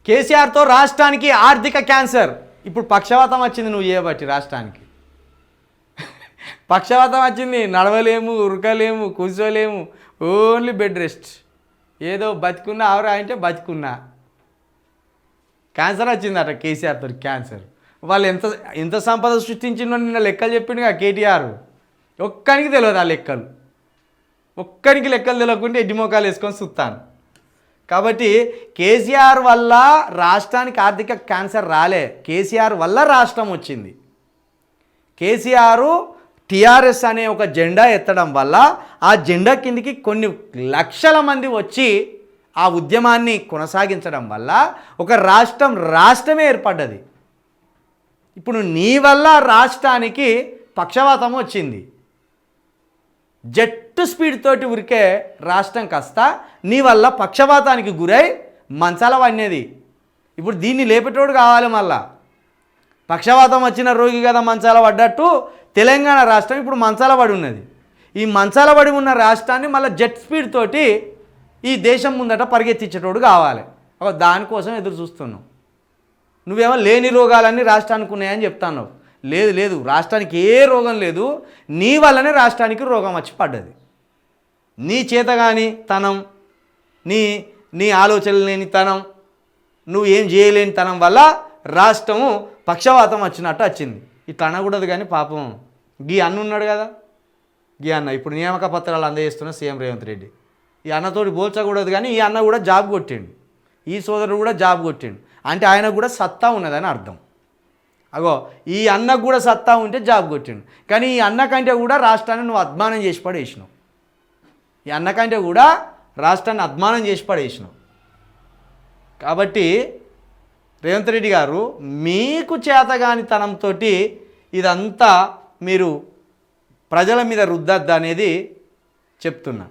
కేసీఆర్తో రాష్ట్రానికి ఆర్థిక క్యాన్సర్. ఇప్పుడు పక్షవాతం వచ్చింది నువ్వు చేయబట్టి రాష్ట్రానికి. పక్షవాతం వచ్చింది, నడవలేము, ఉరకలేము, కూర్చోలేము, ఓన్లీ బెడ్ రెస్ట్. ఏదో బతికున్నా ఆవరా అంటే బతికున్నా. క్యాన్సర్ వచ్చిందట కేసీఆర్తో, క్యాన్సర్. వాళ్ళు ఎంత ఎంత సంపద సృష్టించిందో నిన్న లెక్కలు చెప్పిండుగా కేటీఆర్. ఒక్కరికి తెలియదు ఆ లెక్కలు. ఒక్కరికి లెక్కలు తెలియకుండా ఎడ్డి మోకాలు వేసుకొని చూస్తాను. కాబట్టి కేసీఆర్ వల్ల రాష్ట్రానికి ఆర్థిక క్యాన్సర్ రాలే, కేసీఆర్ వల్ల రాష్ట్రం వచ్చింది. కేసీఆర్ టీఆర్ఎస్ అనే ఒక జెండా ఎత్తడం వల్ల ఆ జెండా కిందికి కొన్ని లక్షల మంది వచ్చి ఆ ఉద్యమాన్ని కొనసాగించడం వల్ల ఒక రాష్ట్రమే ఏర్పడ్డది. ఇప్పుడు నీ వల్ల రాష్ట్రానికి పక్షవాతం వచ్చింది. జెట్ స్పీడ్ తోటి ఉరికే రాష్ట్రం కాస్త నీ వల్ల పక్షవాతానికి గురై మంచాల పడినది. ఇప్పుడు దీన్ని లేపేటోడు కావాలి. మళ్ళా పక్షవాతం వచ్చిన రోగి కదా మంచాల పడ్డట్టు తెలంగాణ రాష్ట్రం ఇప్పుడు మంచాల పడి ఉన్నది. ఈ మంచాల పడి ఉన్న రాష్ట్రాన్ని మళ్ళీ జెట్ స్పీడ్ తోటి ఈ దేశం ముందట పరిగెత్తించేటోడు కావాలి. దానికోసం ఎదురు చూస్తున్నావు. నువ్వేమో లేని రోగాలన్నీ రాష్ట్రానికి ఉన్నాయని చెప్తున్నావు. లేదు లేదు, రాష్ట్రానికి ఏ రోగం లేదు. నీ వల్లనే రాష్ట్రానికి రోగం వచ్చి పడ్డది. నీ చేతగాని తనం, నీ ఆలోచనలు లేని తనం, నువ్వు ఏం చేయలేని తనం వల్ల రాష్ట్రము పక్షవాతం వచ్చినట్టు వచ్చింది. ఇట్లా అనకూడదు. కానీ పాపం గీ అన్న ఉన్నాడు కదా, గీ అన్న ఇప్పుడు నియామక పత్రాలు అందజేస్తున్న సీఎం రేవంత్ రెడ్డి. ఈ అన్నతోటి పోల్చకూడదు. కానీ ఈ అన్న కూడా జాబ్ కొట్టిండు, ఈ సోదరుడు కూడా జాబ్ కొట్టిండు. అంటే ఆయనకు కూడా సత్తా ఉన్నదని అర్థం. అగో ఈ అన్నకు కూడా సత్తా ఉంటే జాబ్ కొట్టిండు. కానీ ఈ అన్నకంటే కూడా రాష్ట్రాన్ని నువ్వు అద్మానం చేసి పడేసినావు. ఈ అన్నకంటే కూడా రాష్ట్రాన్ని అద్మానం చేసి పడేసినావు. కాబట్టి రేవంత్ రెడ్డి గారు, మీకు చేతగానితనంతో ఇదంతా మీరు ప్రజల మీద రుద్దద్దు అనేది చెప్తున్నా.